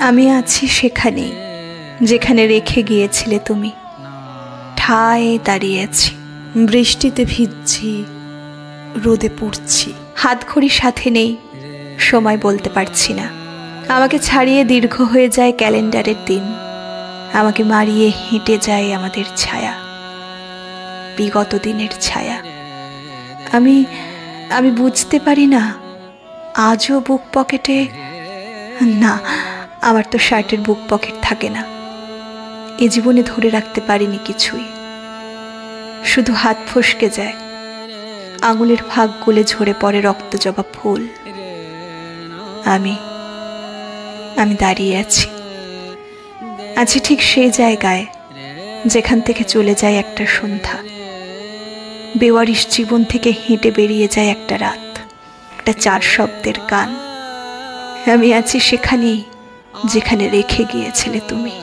আমি আছি সেখানেই যেখানে রেখে গিয়েছিলে তুমি। ঠায় দাঁড়িয়ে আছি, বৃষ্টিতে ভিজছি, রোদে পুড়ছি। হাতঘড়ি সাথে নেই, সময় বলতে পারছি না। আমাকে ছাড়িয়ে দীর্ঘ হয়ে যায় ক্যালেন্ডারের দিন, আমাকে মারিয়ে হেঁটে যায় আমাদের ছায়া, বিগত দিনের ছায়া। আমি বুঝতে পারি না আজও বুক পকেটে, না আমার তো শার্টের বুক পকেট থাকে না। এ জীবনে ধরে রাখতে পারিনি কিছুই, শুধু হাত ফসকে যায়, আঙুলের ফাঁক গলে ঝরে পড়ে রক্ত জবা ফুল। আমি দাঁড়িয়ে আছি ঠিক সেই জায়গায় যেখান থেকে চলে যায় একটা সন্ধ্যা, বেওয়ারিশ জীবন থেকে হেঁটে বেরিয়ে যায় একটা রাত, একটা চার শব্দের গান। আমি আছি সেখানেই যেখানে রেখে গিয়েছিলে তুমি।